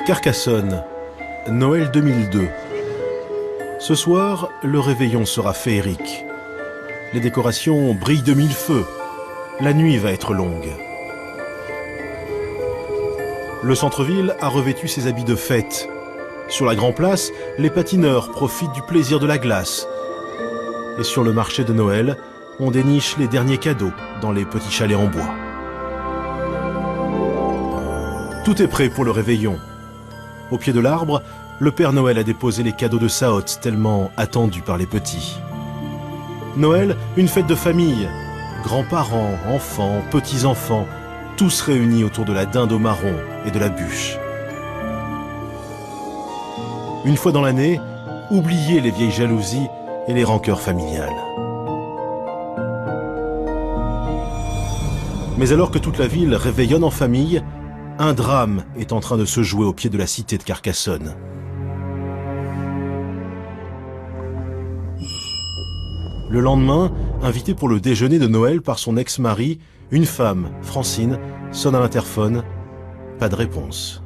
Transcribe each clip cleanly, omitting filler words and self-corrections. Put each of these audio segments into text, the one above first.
Carcassonne, Noël 2002. Ce soir, le réveillon sera féerique. Les décorations brillent de mille feux. La nuit va être longue. Le centre-ville a revêtu ses habits de fête. Sur la Grand Place, les patineurs profitent du plaisir de la glace. Et sur le marché de Noël, on déniche les derniers cadeaux dans les petits chalets en bois. Tout est prêt pour le réveillon. Au pied de l'arbre, le Père Noël a déposé les cadeaux de sa hôte tellement attendus par les petits. Noël, une fête de famille. Grands-parents, enfants, petits-enfants, tous réunis autour de la dinde au marron et de la bûche. Une fois dans l'année, oubliez les vieilles jalousies et les rancœurs familiales. Mais alors que toute la ville réveillonne en famille, un drame est en train de se jouer au pied de la cité de Carcassonne. Le lendemain, invité pour le déjeuner de Noël par son ex-mari, une femme, Francine, sonne à l'interphone. Pas de réponse.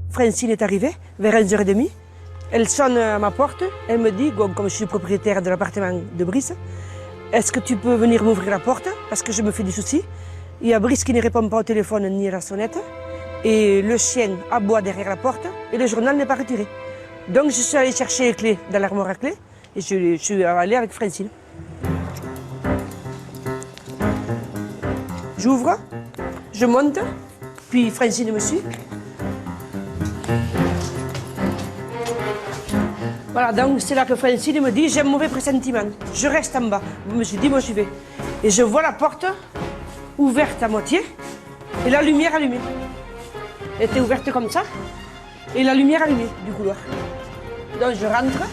Francine est arrivée vers 11h30. Elle sonne à ma porte. Elle me dit, comme je suis propriétaire de l'appartement de Brice, est-ce que tu peux venir m'ouvrir la porte parce que je me fais des soucis. Il y a Brice qui ne répond pas au téléphone ni à la sonnette. Et le chien aboie derrière la porte et le journal n'est pas retiré. Donc je suis allée chercher les clés dans l'armoire à clés et je suis allée avec Francine. J'ouvre, je monte, puis Francine me suit. Voilà, donc c'est là que Francine me dit, j'ai un mauvais pressentiment. Je reste en bas. Je me suis dit, moi j'y vais. Et je vois la porte ouverte à moitié et la lumière allumée. Elle était ouverte comme ça et la lumière allumée du couloir. Donc je rentre,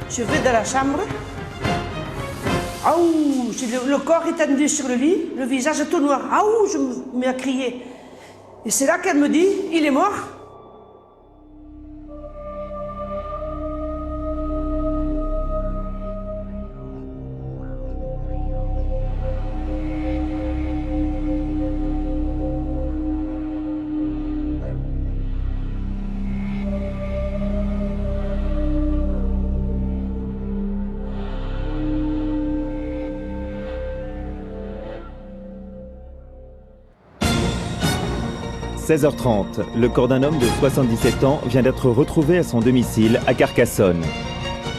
je vais dans la chambre. Aouh, le corps étendu sur le lit, le visage tout noir. Aouh, je me mets à crier. Et c'est là qu'elle me dit, il est mort. « 16h30, le corps d'un homme de 77 ans vient d'être retrouvé à son domicile à Carcassonne.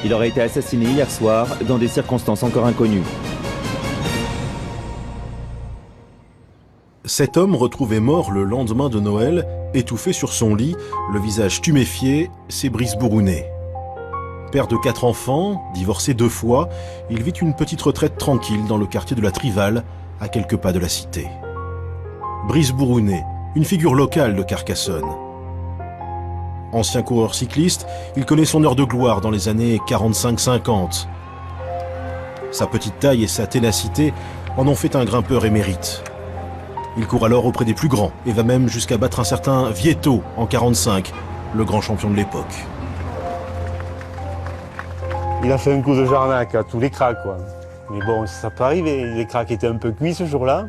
Il aurait été assassiné hier soir dans des circonstances encore inconnues. Cet homme retrouvé mort le lendemain de Noël, étouffé sur son lit, le visage tuméfié, c'est Brice Bourounet. Père de 4 enfants, divorcé 2 fois, il vit une petite retraite tranquille dans le quartier de la Trival, à quelques pas de la cité. Brice Bourounet, une figure locale de Carcassonne. Ancien coureur cycliste, il connaît son heure de gloire dans les années 45-50. Sa petite taille et sa ténacité en ont fait un grimpeur émérite. Il court alors auprès des plus grands et va même jusqu'à battre un certain Vietto en 45, le grand champion de l'époque. Il a fait un coup de jarnac à tous les cracks, quoi. Mais bon, ça peut arriver. Les cracks étaient un peu cuits ce jour-là.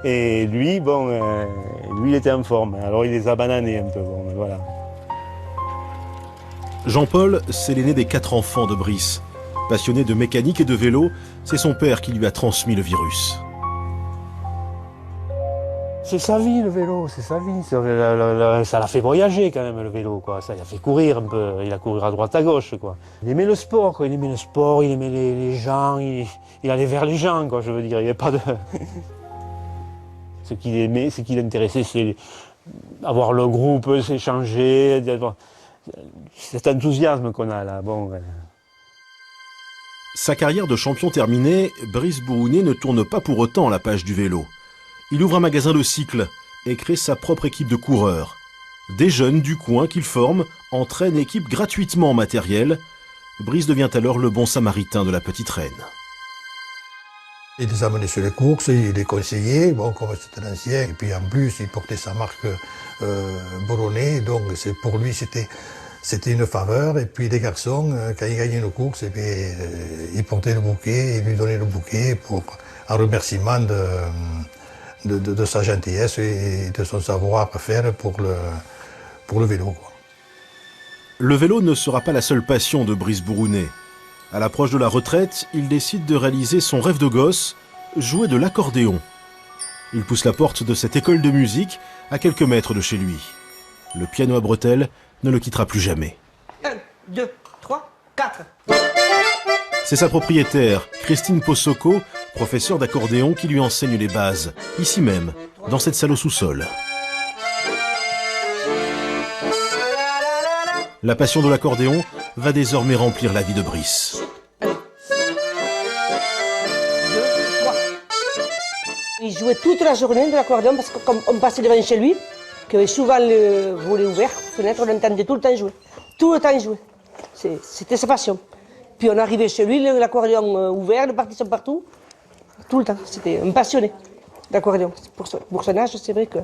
Et lui, lui, il était en forme. Alors il les a bananés un peu, bon, voilà. Jean-Paul, c'est l'aîné des 4 enfants de Brice. Passionné de mécanique et de vélo, c'est son père qui lui a transmis le virus. C'est sa vie, le vélo, c'est sa vie. Ça l'a fait voyager quand même, le vélo, quoi. Ça l'a fait courir un peu. Il a couru à droite, à gauche, quoi. Il aimait le sport, quoi. Il aimait le sport, il aimait les gens, il allait vers les gens, quoi, je veux dire. Il n'y avait pas de... Ce qu'il aimait, ce qui l'intéressait, c'est avoir le groupe, s'échanger, cet enthousiasme qu'on a là. Bon, Sa carrière de champion terminée, Brice Bourounet ne tourne pas pour autant la page du vélo. Il ouvre un magasin de cycles et crée sa propre équipe de coureurs. Des jeunes du coin qu'il forme entraînent l'équipe gratuitement en matériel. Brice devient alors le bon samaritain de la petite reine. Il les amenait sur les courses, il les conseillait, bon, comme c'était un ancien, et puis en plus il portait sa marque Bourounet, donc pour lui c'était une faveur. Et puis les garçons, quand ils gagnaient une course, ils portaient le bouquet, ils lui donnaient le bouquet en remerciement de sa gentillesse et de son savoir-faire pour le vélo, quoi. Le vélo ne sera pas la seule passion de Brice Bourounet. À l'approche de la retraite, il décide de réaliser son rêve de gosse, jouer de l'accordéon. Il pousse la porte de cette école de musique à quelques mètres de chez lui. Le piano à bretelles ne le quittera plus jamais. 1, 2, 3, 4. C'est sa propriétaire, Christine Possoko, professeure d'accordéon, qui lui enseigne les bases, ici même, dans cette salle au sous-sol. La passion de l'accordéon va désormais remplir la vie de Brice. 2, 3. Il jouait toute la journée de l'accordéon parce que comme on passait devant chez lui, que souvent le volet ouvert, fenêtre, on l'entendait tout le temps jouer. Tout le temps jouer. C'était sa passion. Puis on arrivait chez lui, l'accordéon ouvert, les partitions partout. Tout le temps. C'était un passionné d'accordéon. Pour son âge, c'est vrai que...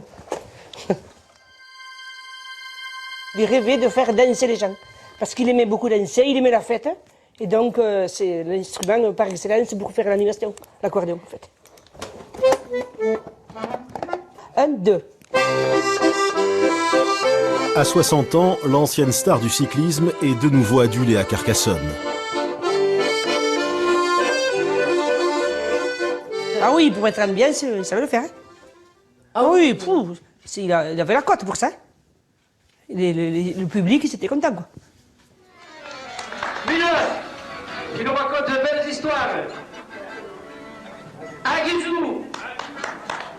Il rêvait de faire danser les gens. Parce qu'il aimait beaucoup danser, il aimait la fête. Et donc, c'est l'instrument par excellence pour faire l'animation, l'accordéon, en fait. 1, 2. À 60 ans, l'ancienne star du cyclisme est de nouveau adulée à Carcassonne. Ah oui, pour être ambiance, il savait le faire. Hein. Ah oui, il avait la cote pour ça. Le public, il était content, quoi. Mineur, qui nous raconte de belles histoires. Aguizou.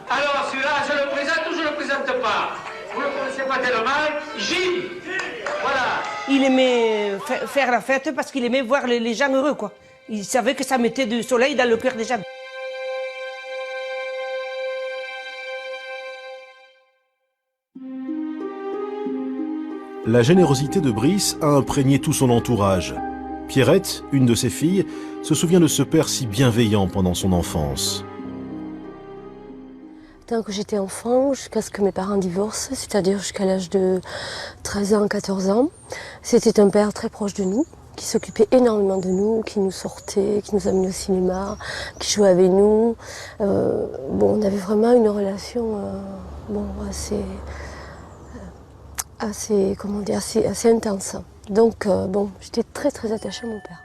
Alors, celui-là, je le présente ou je le présente pas? Vous ne le connaissez pas tellement. Gilles. Voilà. Il aimait faire la fête parce qu'il aimait voir les gens heureux, quoi. Il savait que ça mettait du soleil dans le cœur des gens. La générosité de Brice a imprégné tout son entourage. Pierrette, une de ses filles, se souvient de ce père si bienveillant pendant son enfance. Tant que j'étais enfant, jusqu'à ce que mes parents divorcent, c'est-à-dire jusqu'à l'âge de 13 ans, 14 ans, c'était un père très proche de nous, qui s'occupait énormément de nous, qui nous sortait, qui nous amenait au cinéma, qui jouait avec nous. On avait vraiment une relation assez intense. Donc, j'étais très très attachée à mon père.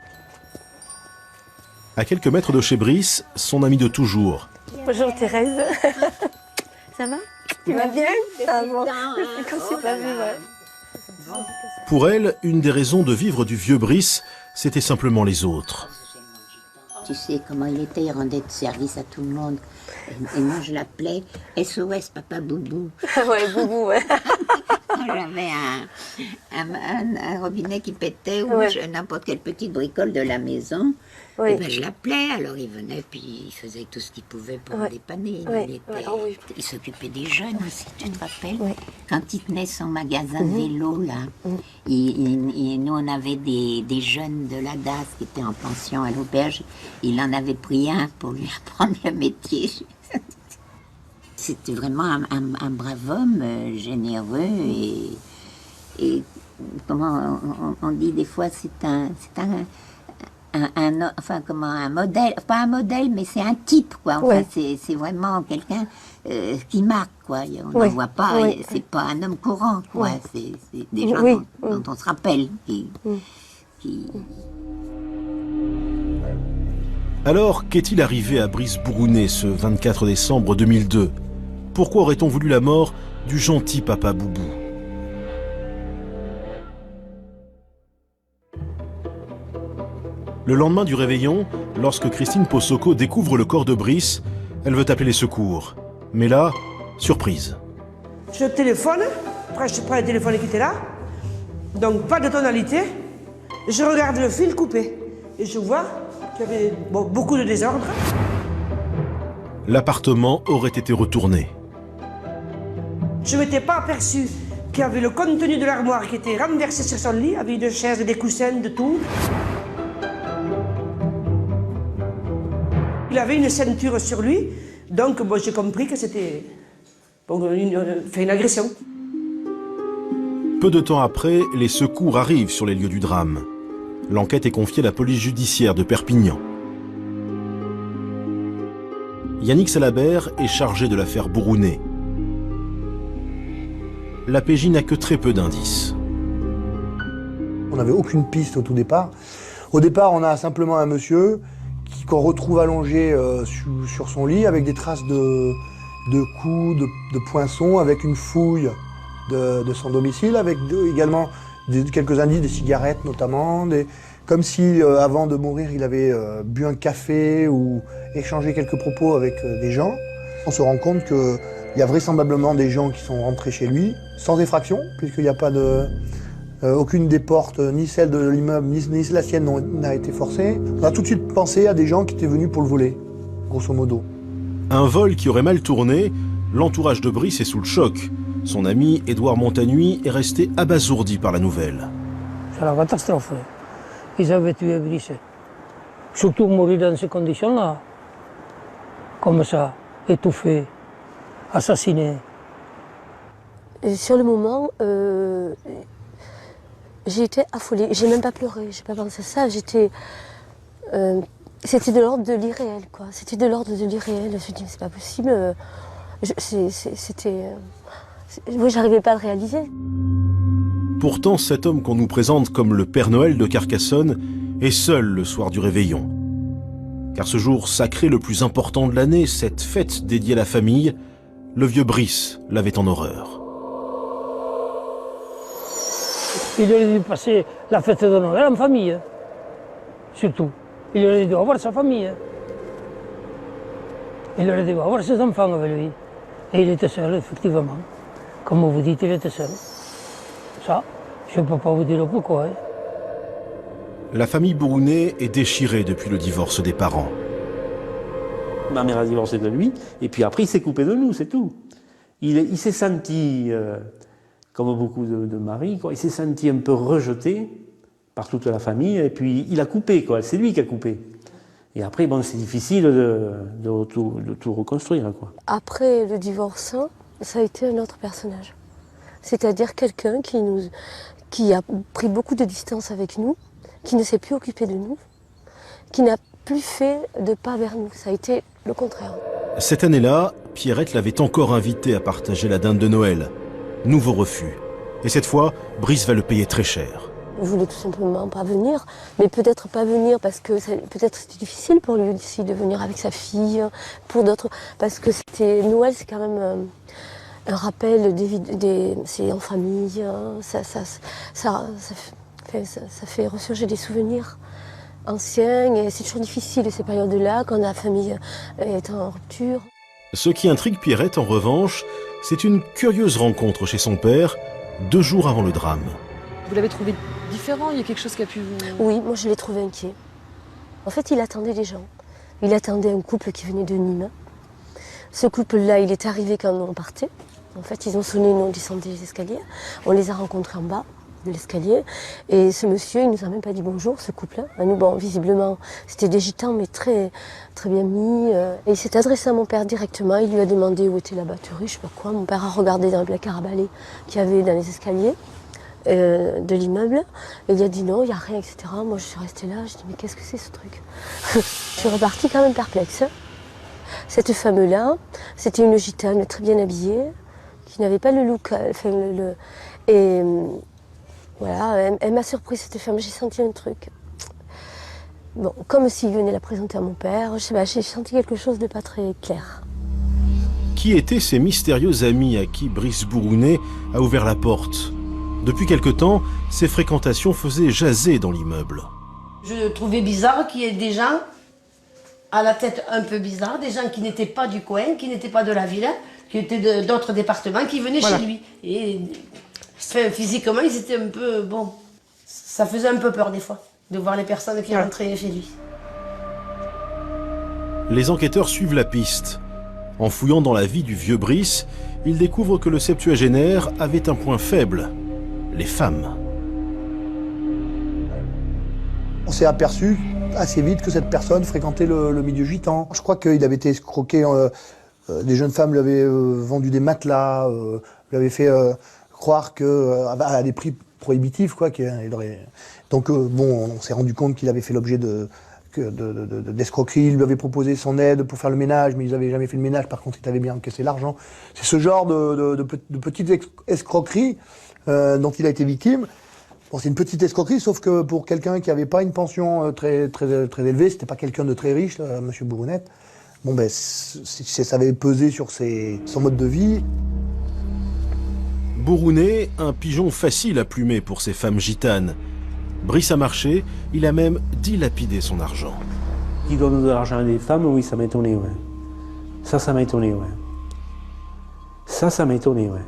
À quelques mètres de chez Brice, son ami de toujours. Bonjour Thérèse. Ça va? Tu vas bien? Ah bon, quand c'est pas vu, ouais. Pour elle, une des raisons de vivre du vieux Brice, c'était simplement les autres. Tu sais comment il était, il rendait de service à tout le monde. Et moi, je l'appelais SOS Papa Boubou. Ouais, Boubou, ouais. J'avais un robinet qui pétait ou n'importe quelle petite bricole de la maison. Oui. Et ben, je l'appelais, alors il venait, puis il faisait tout ce qu'il pouvait pour me dépanner. Il s'occupait des jeunes aussi, tu te rappelles? Oui. Quand il tenait son magasin de vélo, là, nous, on avait des jeunes de la DAS qui étaient en pension à l'auberge. Il en avait pris un pour lui apprendre le métier. C'était vraiment un brave homme, généreux et comment on dit des fois, c'est un modèle, pas un modèle, mais c'est un type, quoi. Enfin, c'est vraiment quelqu'un qui marque, quoi. On ne voit pas, c'est pas un homme courant, quoi. C'est des gens dont on se rappelle. Alors, qu'est-il arrivé à Brice Bourounet ce 24 décembre 2002? Pourquoi aurait-on voulu la mort du gentil papa Boubou? Le lendemain du réveillon, lorsque Christine Possoko découvre le corps de Brice, elle veut appeler les secours. Mais là, surprise. Je téléphone, après je prends le téléphone qui était là, donc pas de tonalité. Je regarde le fil coupé et je vois qu'il y avait beaucoup de désordre. L'appartement aurait été retourné. Je ne m'étais pas aperçu qu'il y avait le contenu de l'armoire qui était renversé sur son lit, avec des chaises, des coussins, de tout. Il avait une ceinture sur lui, donc j'ai compris que c'était une agression. Peu de temps après, les secours arrivent sur les lieux du drame. L'enquête est confiée à la police judiciaire de Perpignan. Yannick Salabert est chargé de l'affaire Bourounet. La PJ n'a que très peu d'indices. On n'avait aucune piste au tout départ. Au départ, on a simplement un monsieur qu'on retrouve allongé sur son lit avec des traces de coups, de poinçons, avec une fouille de son domicile, avec également quelques indices, des cigarettes notamment, comme si avant de mourir il avait bu un café ou échangé quelques propos avec des gens. On se rend compte qu'il y a vraisemblablement des gens qui sont rentrés chez lui sans effraction, puisqu'il n'y a pas de... aucune des portes, ni celle de l'immeuble, ni la sienne n'a été forcée. On a tout de suite pensé à des gens qui étaient venus pour le voler, grosso modo. Un vol qui aurait mal tourné, l'entourage de Brice est sous le choc. Son ami Édouard Montanuy est resté abasourdi par la nouvelle. C'est la catastrophe. Ils avaient tué Brice. Surtout mourir dans ces conditions-là. Comme ça, étouffé, assassiné. Et sur le moment, j'ai été affolée. J'ai même pas pleuré, j'ai pas pensé à ça. C'était de l'ordre de l'irréel, quoi. C'était de l'ordre de l'irréel. Je me suis dit, c'est pas possible. Moi, j'arrivais pas à le réaliser. Pourtant, cet homme qu'on nous présente comme le Père Noël de Carcassonne est seul le soir du réveillon. Car ce jour sacré le plus important de l'année, cette fête dédiée à la famille, le vieux Brice l'avait en horreur. Il aurait dû passer la fête de Noël en famille, surtout. Il aurait dû avoir sa famille. Il aurait dû avoir ses enfants avec lui. Et il était seul, effectivement. Comme vous dites, il était seul. Ça, je ne peux pas vous dire pourquoi. La famille Bourounet est déchirée depuis le divorce des parents. Ma mère a divorcé de lui, et puis après il s'est coupé de nous, c'est tout. Il s'est senti, comme beaucoup de maris, il s'est senti un peu rejeté par toute la famille, et puis il a coupé, quoi. C'est lui qui a coupé. Et après, bon, c'est difficile de tout reconstruire, quoi. Après le divorce, ça a été un autre personnage. C'est-à-dire quelqu'un qui a pris beaucoup de distance avec nous, qui ne s'est plus occupé de nous, qui n'a plus fait de pas vers nous. Ça a été le contraire. Cette année-là, Pierrette l'avait encore invité à partager la dinde de Noël. Nouveau refus. Et cette fois, Brice va le payer très cher. Il voulait tout simplement pas venir, mais peut-être pas venir parce que peut-être c'était difficile pour lui aussi de venir avec sa fille, pour d'autres, parce que Noël, c'est quand même un rappel c'est en famille, ça fait ressurgir des souvenirs anciens et c'est toujours difficile ces périodes-là quand la famille est en rupture. Ce qui intrigue Pierrette, en revanche, c'est une curieuse rencontre chez son père, 2 jours avant le drame. Vous l'avez trouvé différent? Il y a quelque chose qui a pu vous... Oui, moi je l'ai trouvé inquiet. En fait, il attendait des gens. Il attendait un couple qui venait de Nîmes. Ce couple-là, il est arrivé quand on partait. En fait, ils ont sonné, nous on descendait les escaliers. On les a rencontrés en bas de l'escalier. Et ce monsieur, il nous a même pas dit bonjour, ce couple-là. Nous, bon, visiblement, c'était des gitans, mais très, très bien mis. Et il s'est adressé à mon père directement. Il lui a demandé où était la batterie, je sais pas quoi. Mon père a regardé dans le placard à balai qu'il y avait dans les escaliers de l'immeuble. Et il a dit non, il n'y a rien, etc. Moi, je suis restée là. Je dis mais qu'est-ce que c'est ce truc? Je suis repartie quand même perplexe. Cette femme-là, c'était une gitane très bien habillée, qui n'avait pas le look. Et voilà, elle m'a surpris cette femme. J'ai senti un truc. Bon, comme s'il venait la présenter à mon père. Je sais pas, j'ai senti quelque chose de pas très clair. Qui étaient ces mystérieux amis à qui Brice Bourounet a ouvert la porte? Depuis quelque temps, ces fréquentations faisaient jaser dans l'immeuble. Je trouvais bizarre qu'il y ait des gens à la tête un peu bizarre, des gens qui n'étaient pas du coin, qui n'étaient pas de la ville, qui étaient d'autres départements, qui venaient chez lui. Et physiquement, ils étaient un peu... Bon, ça faisait un peu peur des fois, de voir les personnes qui rentraient chez lui. Les enquêteurs suivent la piste. En fouillant dans la vie du vieux Brice, ils découvrent que le septuagénaire avait un point faible, les femmes. On s'est aperçu assez vite que cette personne fréquentait le milieu gitan. Je crois qu'il avait été escroqué, des jeunes femmes lui avaient vendu des matelas, lui avaient fait croire à des prix prohibitifs, quoi. Donc bon, on s'est rendu compte qu'il avait fait l'objet d'escroquerie. Il lui avait proposé son aide pour faire le ménage, mais ils n'avaient jamais fait le ménage, par contre il avait bien encaissé l'argent. C'est ce genre de petites escroqueries dont il a été victime. Bon, c'est une petite escroquerie, sauf que pour quelqu'un qui n'avait pas une pension très élevée, c'était pas quelqu'un de très riche, là, M. Bourounet, bon ben, ça avait pesé sur son mode de vie. Bourounet, un pigeon facile à plumer pour ces femmes gitanes. Brice a marché, il a même dilapidé son argent. Qui donne de l'argent à des femmes, oui, ça m'a étonné, ouais. Ça m'a étonné, ouais. Ça m'a étonné, ouais.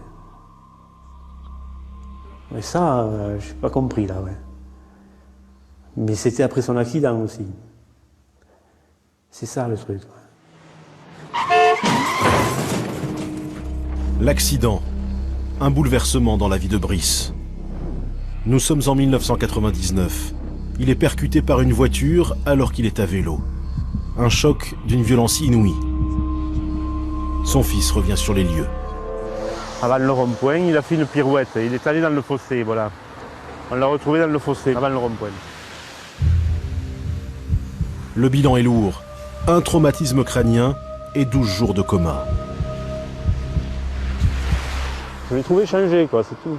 Mais ça, j'ai pas compris, là, ouais. Mais c'était après son accident aussi. C'est ça, le truc, ouais. L'accident. Un bouleversement dans la vie de Brice. Nous sommes en 1999. Il est percuté par une voiture alors qu'il est à vélo. Un choc d'une violence inouïe. Son fils revient sur les lieux. Avant le rond-point, il a fait une pirouette. Il est allé dans le fossé, voilà. On l'a retrouvé dans le fossé, avant le rond-point. Le bilan est lourd. Un traumatisme crânien et 12 jours de coma. Je l'ai trouvé changé, quoi, c'est tout.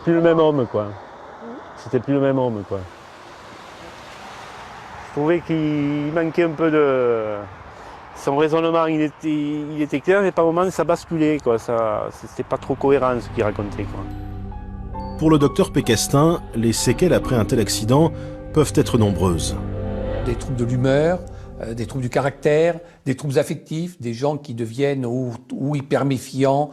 Plus le même homme, quoi. C'était plus le même homme, quoi. Je trouvais qu'il manquait un peu de... Son raisonnement, il était clair, mais par moments, ça basculait, quoi. C'était pas trop cohérent, ce qu'il racontait, quoi. Pour le docteur Pécastin, les séquelles après un tel accident peuvent être nombreuses. Des troubles de l'humeur, des troubles du caractère, des troubles affectifs, des gens qui deviennent ou hyper méfiants,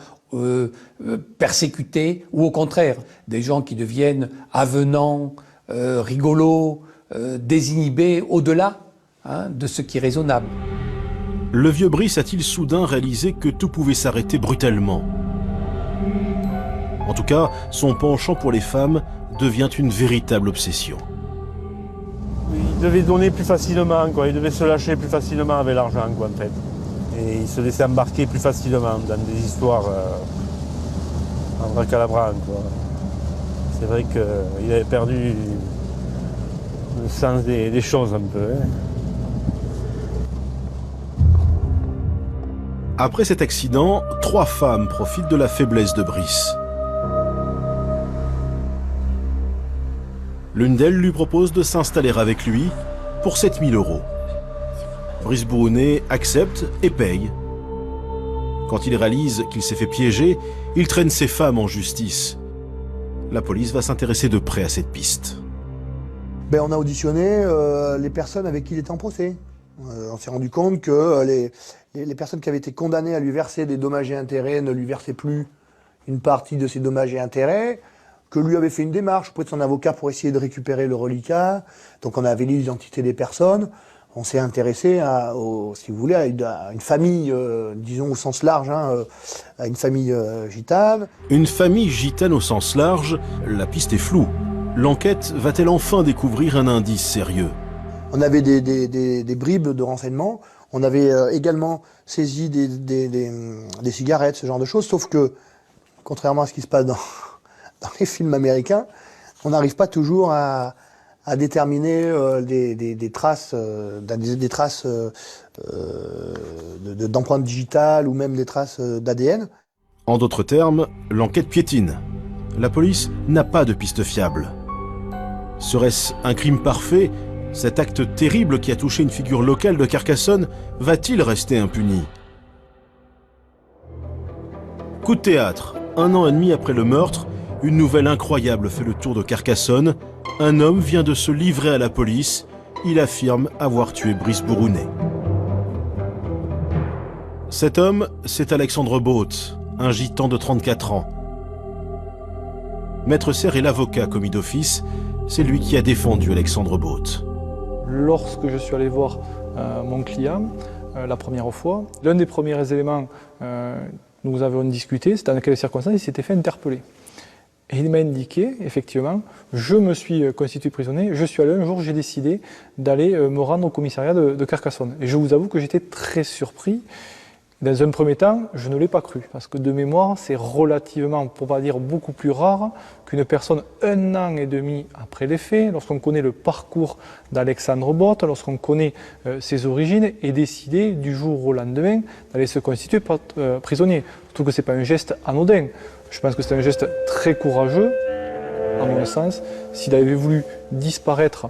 persécutés, ou au contraire, des gens qui deviennent avenants, rigolos, désinhibés au-delà de ce qui est raisonnable. Le vieux Brice a-t-il soudain réalisé que tout pouvait s'arrêter brutalement? En tout cas, son penchant pour les femmes devient une véritable obsession. Il devait donner plus facilement, quoi. Il devait se lâcher plus facilement avec l'argent, quoi, en fait. Et il se laissait embarquer plus facilement dans des histoires en bracalabran, quoi. C'est vrai qu'il avait perdu le sens des choses un peu. Hein. Après cet accident, 3 femmes profitent de la faiblesse de Brice. L'une d'elles lui propose de s'installer avec lui pour 7 000 €. Brice Bourounet accepte et paye. Quand il réalise qu'il s'est fait piéger, il traîne ses femmes en justice. La police va s'intéresser de près à cette piste. Ben, on a auditionné les personnes avec qui il était en procès. On s'est rendu compte que les personnes qui avaient été condamnées à lui verser des dommages et intérêts ne lui versaient plus une partie de ces dommages et intérêts, que lui avait fait une démarche auprès de son avocat pour essayer de récupérer le reliquat. Donc on avait l'identité des personnes. On s'est intéressé si vous voulez, à une famille, disons au sens large, à une famille gitane. Une famille gitane au sens large, la piste est floue. L'enquête va-t-elle enfin découvrir un indice sérieux? On avait des bribes de renseignements. On avait également saisi des cigarettes, ce genre de choses, sauf que, contrairement à ce qui se passe dans les films américains, on n'arrive pas toujours à déterminer des traces d'empreintes digitales ou même des traces d'ADN. En d'autres termes, l'enquête piétine. La police n'a pas de piste fiable. Serait-ce un crime parfait? Cet acte terrible qui a touché une figure locale de Carcassonne va-t-il rester impuni? Coup de théâtre. 1 an et demi après le meurtre, une nouvelle incroyable fait le tour de Carcassonne. Un homme vient de se livrer à la police. Il affirme avoir tué Brice Bourounet. Cet homme, c'est Alexandre Both, un gitan de 34 ans. Maître Serre est l'avocat commis d'office. C'est lui qui a défendu Alexandre Both. Lorsque je suis allé voir mon client la première fois, l'un des premiers éléments nous avons discuté, c'était dans quelles circonstances il s'était fait interpeller. Et il m'a indiqué, effectivement, je me suis constitué prisonnier, je suis allé un jour, j'ai décidé d'aller me rendre au commissariat de Carcassonne. Et je vous avoue que j'étais très surpris Dans un premier temps, je ne l'ai pas cru, parce que de mémoire, c'est relativement, pour pas dire beaucoup plus rare, qu'une personne 1 an et demi après les faits, lorsqu'on connaît le parcours d'Alexandre Both, lorsqu'on connaît ses origines, ait décidé du jour au lendemain d'aller se constituer prisonnier. Surtout que ce n'est pas un geste anodin. Je pense que c'est un geste très courageux, à mon sens. S'il avait voulu disparaître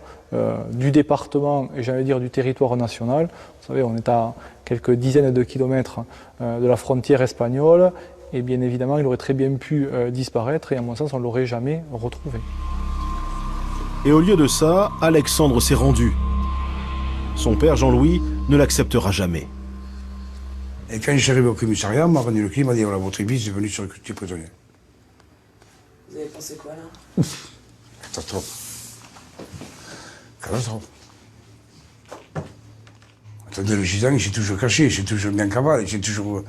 du département et j'allais dire du territoire national, vous savez, on est à quelques dizaines de kilomètres de la frontière espagnole, et bien évidemment, il aurait très bien pu disparaître, et à mon sens, on ne l'aurait jamais retrouvé. Et au lieu de ça, Alexandre s'est rendu. Son père, Jean-Louis, ne l'acceptera jamais. Et quand je suis arrivé au commissariat, on m'a rendu le clé, il m'a dit voilà, votre fils est venu sur le quartier prisonnier. Vous avez pensé quoi là? Catastrophe. Catastrophe. Attendez, le gisant, il s'est toujours caché, il s'est toujours bien cavale, il s'est toujours.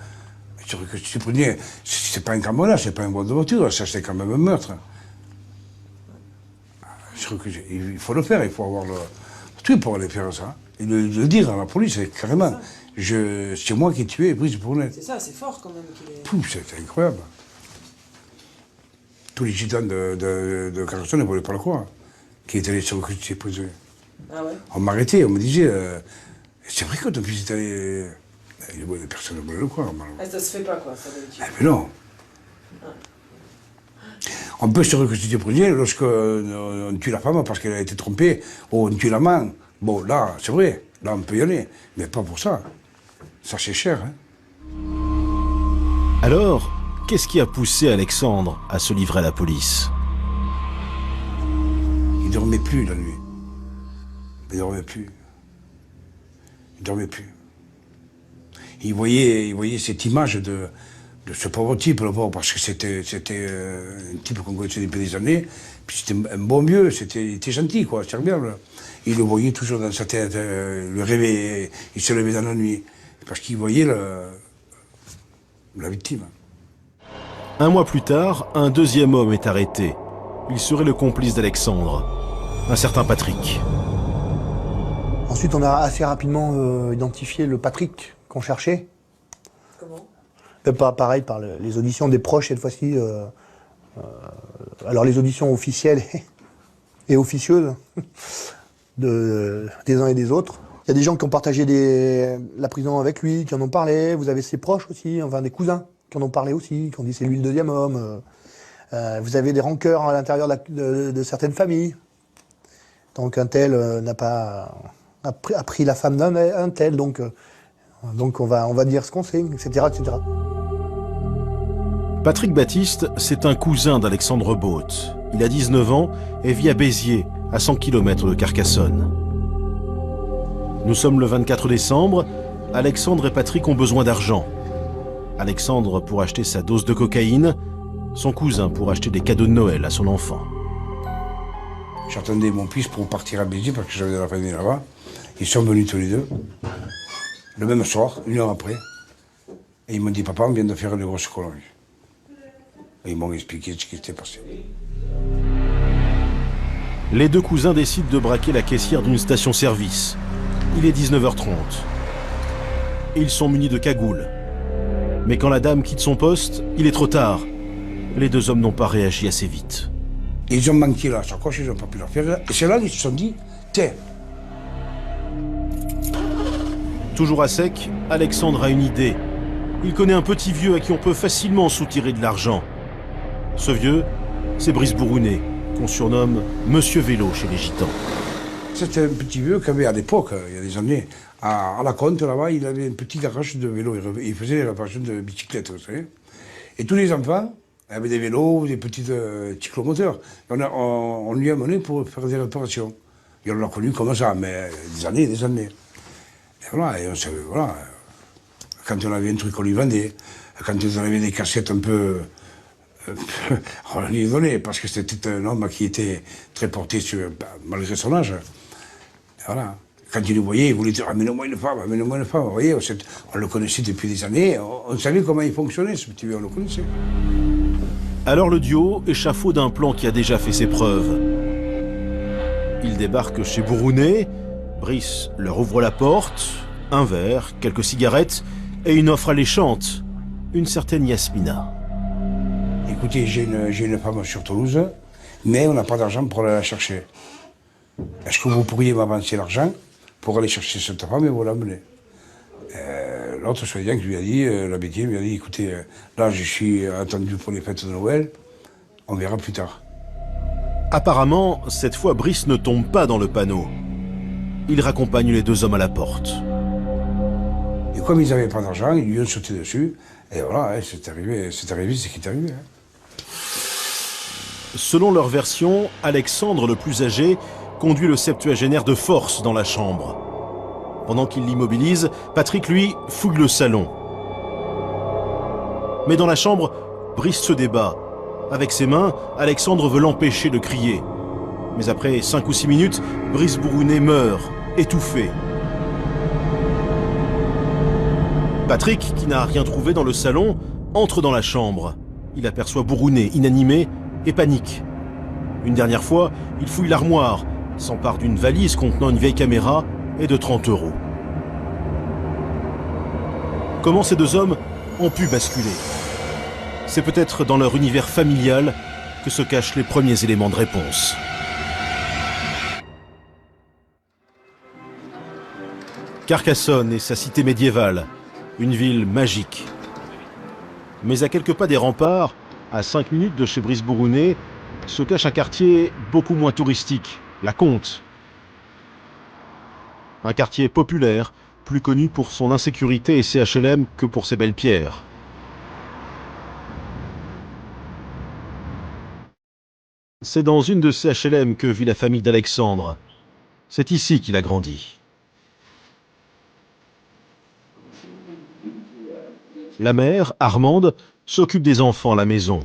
Sur le quartier prisonnier, c'est pas un cambriolage, c'est pas un vol de voiture, ça c'est quand même un meurtre. Il faut le faire, il faut avoir le truc pour aller faire ça. Et le dire à la police, carrément. C'est moi qui ai tué Brice Bournet. C'est ça, c'est fort quand même qu'il est... Pouf, c'était incroyable. Tous les gitans de Carcassonne ne voulaient pas le croire, qui étaient allés sur le quartier prisonnier. Ah ouais? On m'arrêtait, on me disait, c'est vrai que ton fils est allé... Personne ne voulait le croire. Ça se fait pas quoi, ça d'habitude. Mais non. On peut se reconstituer prisonnier lorsqu'on tue la femme parce qu'elle a été trompée, ou on tue l'amant. Bon, là, c'est vrai, là on peut y aller, mais pas pour ça. Ça c'est cher. Hein. Alors, qu'est-ce qui a poussé Alexandre à se livrer à la police? Il dormait plus la nuit. Il dormait plus. Il dormait plus. Il voyait cette image de ce pauvre type, parce que c'était un type qu'on connaissait depuis des années, puis c'était un bon vieux, il était gentil, quoi, serviable. Il le voyait toujours dans sa tête, le rêvait, il se levait dans la nuit, parce qu'il voyait la victime. 1 mois plus tard, un deuxième homme est arrêté. Il serait le complice d'Alexandre, un certain Patrick. Ensuite, on a assez rapidement identifié le Patrick qu'on cherchait. Comment? Pas pareil par les auditions des proches cette fois-ci. Alors les auditions officielles et officieuses des uns et des autres. Il y a des gens qui ont partagé la prison avec lui, qui en ont parlé. Vous avez ses proches aussi, enfin des cousins qui en ont parlé aussi, qui ont dit c'est lui le deuxième homme. Vous avez des rancœurs à l'intérieur de certaines familles. Donc un tel a pris la femme d'un tel, donc on va dire ce qu'on sait, etc., etc. Patrick Baptiste, c'est un cousin d'Alexandre Both. Il a 19 ans et vit à Béziers, à 100 km de Carcassonne. Nous sommes le 24 décembre, Alexandre et Patrick ont besoin d'argent. Alexandre pour acheter sa dose de cocaïne, son cousin pour acheter des cadeaux de Noël à son enfant. J'attendais mon fils pour partir à Béziers parce que j'avais de la famille là-bas. Ils sont venus tous les deux, le même soir, 1 heure après. Et ils m'ont dit, papa, on vient de faire une grosse connerie. Et ils m'ont expliqué ce qui s'était passé. Les deux cousins décident de braquer la caissière d'une station-service. Il est 19h30. Et ils sont munis de cagoules. Mais quand la dame quitte son poste, il est trop tard. Les deux hommes n'ont pas réagi assez vite. Ils ont manqué la sacoche, ils n'ont pas pu la faire. Et c'est là qu'ils se sont dit, tiens. Toujours à sec, Alexandre a une idée. Il connaît un petit vieux à qui on peut facilement soutirer de l'argent. Ce vieux, c'est Brice Bournet, qu'on surnomme Monsieur Vélo chez les Gitans. C'était un petit vieux qui avait à l'époque, il y a des années, à la Comte, là-bas, il avait un petit garage de vélo. Il faisait la réparation de bicyclettes, vous savez. Et tous les enfants avaient des vélos, des petits cyclomoteurs. On lui a amené pour faire des réparations. Et on l'a connu comme ça, mais des années et des années. Et voilà, et on savait, voilà. Quand on avait un truc, on lui vendait. Quand on avait des cassettes un peu... on lui donnait, parce que c'était un homme qui était très porté malgré son âge. Et voilà. Quand il nous voyait, il voulait dire « amène-moi une femme, amène-moi une femme ». Vous voyez, on le connaissait depuis des années, on savait comment il fonctionnait, ce petit vieux, on le connaissait. Alors le duo échafaude un plan qui a déjà fait ses preuves. Il débarque chez Bournet, Brice leur ouvre la porte, un verre, quelques cigarettes, et une offre alléchante, une certaine Yasmina. Écoutez, j'ai une femme sur Toulouse, mais on n'a pas d'argent pour aller la chercher. Est-ce que vous pourriez m'avancer l'argent pour aller chercher cette femme et vous l'amener? L'autre soignant qui lui a dit, la métier lui a dit, écoutez, là je suis attendu pour les fêtes de Noël, on verra plus tard. Apparemment, cette fois, Brice ne tombe pas dans le panneau. Il raccompagne les deux hommes à la porte. Et comme ils n'avaient pas d'argent, ils lui ont sauté dessus, et voilà, hein, c'est arrivé ce qui est arrivé. Hein. Selon leur version, Alexandre, le plus âgé, conduit le septuagénaire de force dans la chambre. Pendant qu'il l'immobilise, Patrick, lui, fouille le salon. Mais dans la chambre, Brice se débat. Avec ses mains, Alexandre veut l'empêcher de crier. Mais après 5 ou 6 minutes, Brice Bourounet meurt, étouffé. Patrick, qui n'a rien trouvé dans le salon, entre dans la chambre. Il aperçoit Bourounet, inanimé, et panique. Une dernière fois, il fouille l'armoire, s'empare d'une valise contenant une vieille caméra et de 30 €. Comment ces deux hommes ont pu basculer? C'est peut-être dans leur univers familial que se cachent les premiers éléments de réponse. Carcassonne est sa cité médiévale, une ville magique. Mais à quelques pas des remparts, à 5 minutes de chez Brice Bourounet, se cache un quartier beaucoup moins touristique, la Comte. Un quartier populaire, plus connu pour son insécurité et ses HLM que pour ses belles pierres. C'est dans une de ces HLM que vit la famille d'Alexandre. C'est ici qu'il a grandi. La mère, Armande, s'occupe des enfants à la maison.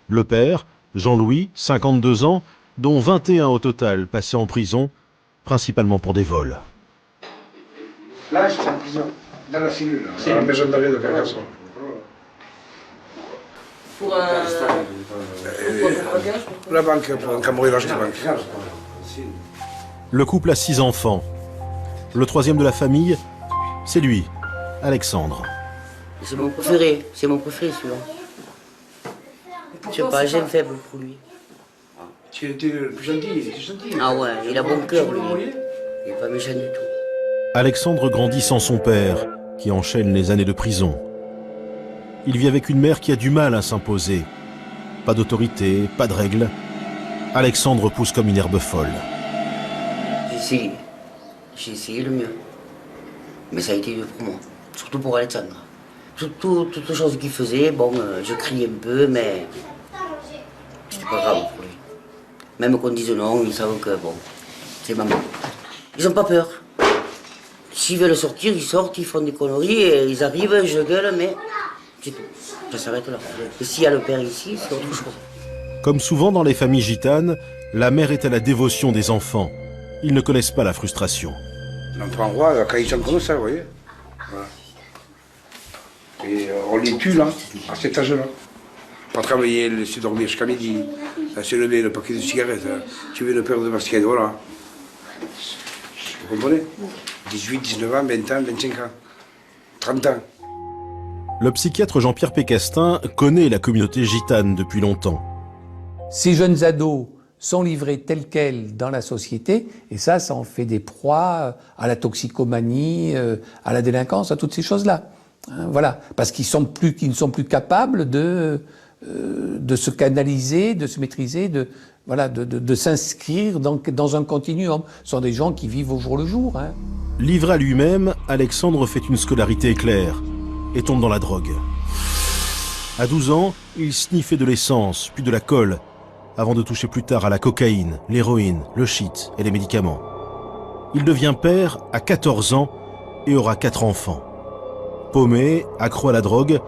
Le père, Jean-Louis, 52 ans, dont 21 au total passés en prison, principalement pour des vols. Là, j'étais en prison, dans la cellule, dans la maison d'arrêt de Carcassonne. Pour la banque, pour un cambriolage de banque. Le couple a 6 enfants. Le troisième de la famille, c'est lui, Alexandre. C'est mon préféré celui-là. Je sais pas, j'ai un faible pour lui. Tu étais le plus gentil, il était gentil. Ah ouais, il a bon cœur lui. Il n'est pas méchant du tout. Alexandre grandit sans son père, qui enchaîne les années de prison. Il vit avec une mère qui a du mal à s'imposer. Pas d'autorité, pas de règles. Alexandre pousse comme une herbe folle. J'ai essayé le mieux. Mais ça a été dur pour moi. Surtout pour Alexandre. Toutes les choses qu'il faisait, bon, je criais un peu, mais c'était pas grave pour lui. Même qu'on dise non, ils savent que, bon, c'est maman. Ils ont pas peur. S'ils veulent sortir, ils sortent, ils font des conneries, et ils arrivent, je gueule, mais c'est tout. Ça s'arrête là. Et s'il y a le père ici, c'est autre chose. Comme souvent dans les familles gitanes, la mère est à la dévotion des enfants. Ils ne connaissent pas la frustration. L'enfant roi, quand ils sont comme ça, vous voyez. Voilà. Et on les tue, là, à cet âge-là. Pas travailler, laisser dormir jusqu'à midi, se lever, le paquet de cigarettes, tu veux une paire de baskets, voilà. Vous comprenez? 18, 19 ans, 20 ans, 25 ans, 30 ans. Le psychiatre Jean-Pierre Pécastin connaît la communauté gitane depuis longtemps. Ces jeunes ados sont livrés tels quels dans la société, et ça en fait des proies à la toxicomanie, à la délinquance, à toutes ces choses-là. Hein, voilà, parce qu'ils ne sont plus capables de se canaliser, de se maîtriser, de s'inscrire dans un continuum. Ce sont des gens qui vivent au jour le jour. Hein. Livré à lui-même, Alexandre fait une scolarité éclair et tombe dans la drogue. À 12 ans, il sniffait de l'essence, puis de la colle, avant de toucher plus tard à la cocaïne, l'héroïne, le shit et les médicaments. Il devient père à 14 ans et aura 4 enfants. Paumé, accro à la drogue,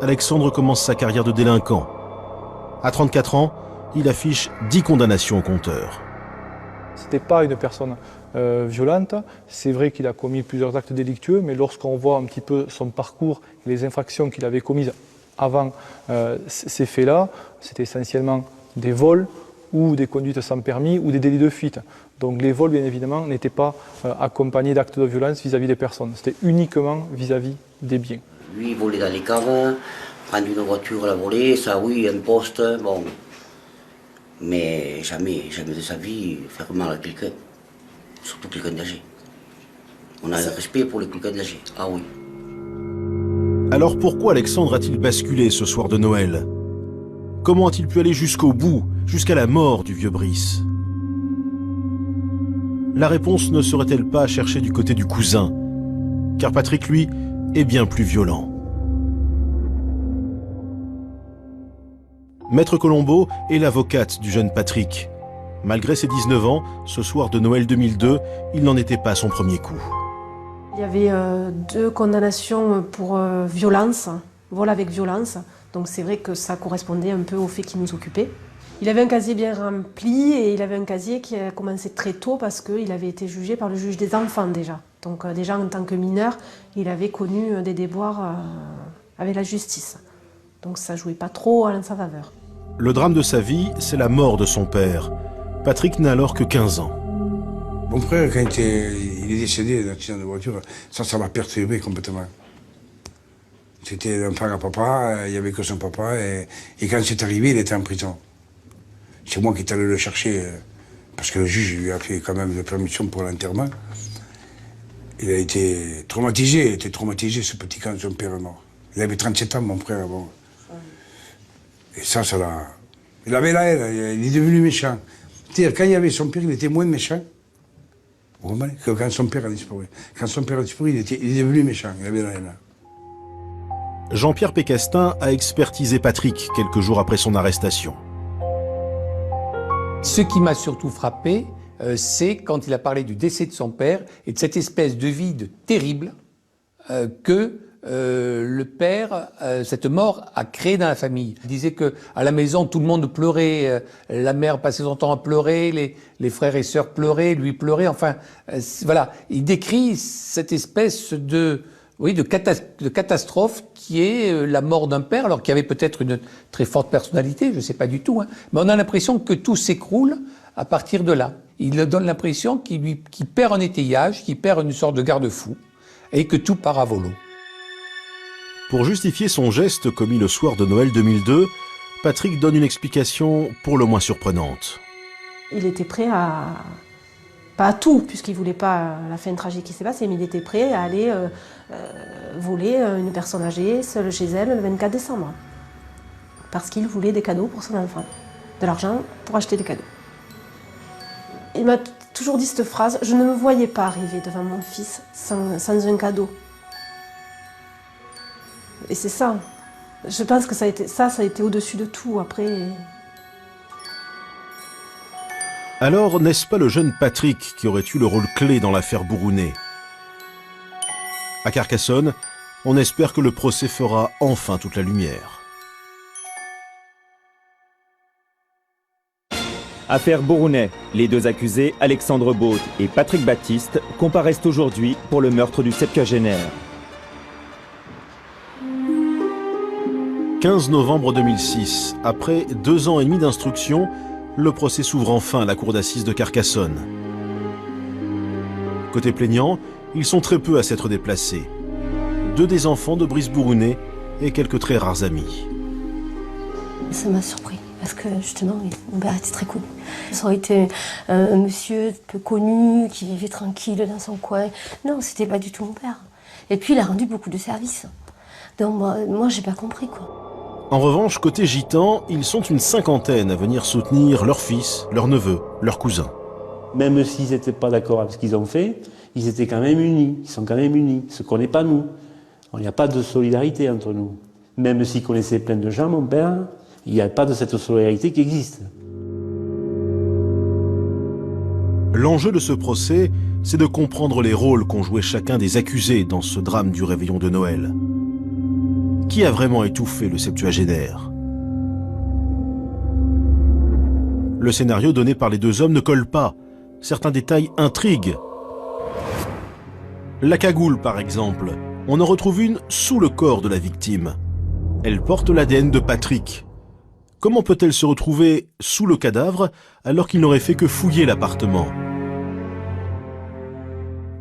Alexandre commence sa carrière de délinquant. À 34 ans, il affiche 10 condamnations au compteur. C'était pas une personne violente. C'est vrai qu'il a commis plusieurs actes délictueux, mais lorsqu'on voit un petit peu son parcours et les infractions qu'il avait commises avant ces faits-là, c'était essentiellement des vols ou des conduites sans permis ou des délits de fuite. Donc les vols, bien évidemment, n'étaient pas accompagnés d'actes de violence vis-à-vis des personnes. C'était uniquement vis-à-vis des biens. Lui, voler dans les caves, prendre une voiture, la voler, ça oui, un poste, bon. Mais jamais de sa vie faire mal à quelqu'un. Surtout quelqu'un d'âgé. On a un respect pour les quelqu'un d'âgé. Ah oui. Alors pourquoi Alexandre a-t-il basculé ce soir de Noël? Comment a-t-il pu aller jusqu'au bout, jusqu'à la mort du vieux Brice? La réponse ne serait-elle pas à chercher du côté du cousin? Car Patrick, lui, est bien plus violent. Maître Colombo est l'avocate du jeune Patrick. Malgré ses 19 ans, ce soir de Noël 2002, il n'en était pas à son premier coup. Il y avait 2 condamnations pour violence, vol avec violence. Donc c'est vrai que ça correspondait un peu au fait qui nous occupait. Il avait un casier bien rempli et il avait un casier qui a commencé très tôt parce qu'il avait été jugé par le juge des enfants déjà. Donc déjà en tant que mineur, il avait connu des déboires avec la justice. Donc ça jouait pas trop en sa faveur. Le drame de sa vie, c'est la mort de son père. Patrick n'a alors que 15 ans. Mon frère, quand il est décédé d'un accident de voiture, ça m'a perturbé complètement. C'était un frère à papa, il n'y avait que son papa, et quand c'est arrivé, il était en prison. C'est moi qui est allé le chercher, parce que le juge lui a fait quand même une permission pour l'enterrement. Il a été traumatisé, ce petit quand son père est mort. Il avait 37 ans, mon frère, bon. Et ça l'a... Il avait la haine, il est devenu méchant. C'est-à-dire, quand il y avait son père, il était moins méchant. Vous comprenez? Que quand son père a disparu. Quand son père a disparu, il est devenu méchant, il avait la haine. Jean-Pierre Pécastin a expertisé Patrick quelques jours après son arrestation. Ce qui m'a surtout frappé, c'est quand il a parlé du décès de son père et de cette espèce de vide terrible que le père, cette mort, a créé dans la famille. Il disait que à la maison, tout le monde pleurait, la mère passait son temps à pleurer, les frères et sœurs pleuraient, lui pleurait, enfin, voilà. Il décrit cette espèce de catastrophe qui est la mort d'un père, alors qu'il y avait peut-être une très forte personnalité, je ne sais pas du tout, hein, mais on a l'impression que tout s'écroule à partir de là. Il donne l'impression qu'il perd un étayage, qu'il perd une sorte de garde-fou, et que tout part à volo. Pour justifier son geste commis le soir de Noël 2002, Patrick donne une explication pour le moins surprenante. Il était prêt à... pas à tout, puisqu'il ne voulait pas la fin tragique qui s'est passée, mais il était prêt à aller voler une personne âgée, seule chez elle, le 24 décembre. Parce qu'il voulait des cadeaux pour son enfant. De l'argent pour acheter des cadeaux. Il m'a toujours dit cette phrase, je ne me voyais pas arriver devant mon fils sans un cadeau. Et c'est ça. Je pense que ça a été au-dessus de tout après. Alors, n'est-ce pas le jeune Patrick qui aurait eu le rôle clé dans l'affaire Bourounet? À Carcassonne, on espère que le procès fera enfin toute la lumière. Affaire Bourounet. Les 2 accusés, Alexandre Baud et Patrick Baptiste, comparaissent aujourd'hui pour le meurtre du septuagénaire. 15 novembre 2006, après 2 ans et demi d'instruction, le procès s'ouvre enfin à la cour d'assises de Carcassonne. Côté plaignant, ils sont très peu à s'être déplacés. 2 des enfants de Brice Bourounet et quelques très rares amis. Ça m'a surpris, parce que justement, mon père était très connu. Ça aurait été un monsieur peu connu, qui vivait tranquille dans son coin. Non, c'était pas du tout mon père. Et puis il a rendu beaucoup de services. Donc moi j'ai pas compris, quoi. En revanche, côté gitan, ils sont une 50aine à venir soutenir leur fils, leur neveu, leur cousin. Même s'ils n'étaient pas d'accord avec ce qu'ils ont fait, ils étaient quand même unis. Ils sont quand même unis. Ce qu'on n'est pas nous. Il n'y a pas de solidarité entre nous. Même s'il connaissait plein de gens, mon père, il n'y a pas de cette solidarité qui existe. L'enjeu de ce procès, c'est de comprendre les rôles qu'ont joué chacun des accusés dans ce drame du réveillon de Noël. Qui a vraiment étouffé le septuagénaire? Le scénario donné par les 2 hommes ne colle pas. Certains détails intriguent. La cagoule, par exemple. On en retrouve une sous le corps de la victime. Elle porte l'ADN de Patrick. Comment peut-elle se retrouver sous le cadavre alors qu'il n'aurait fait que fouiller l'appartement?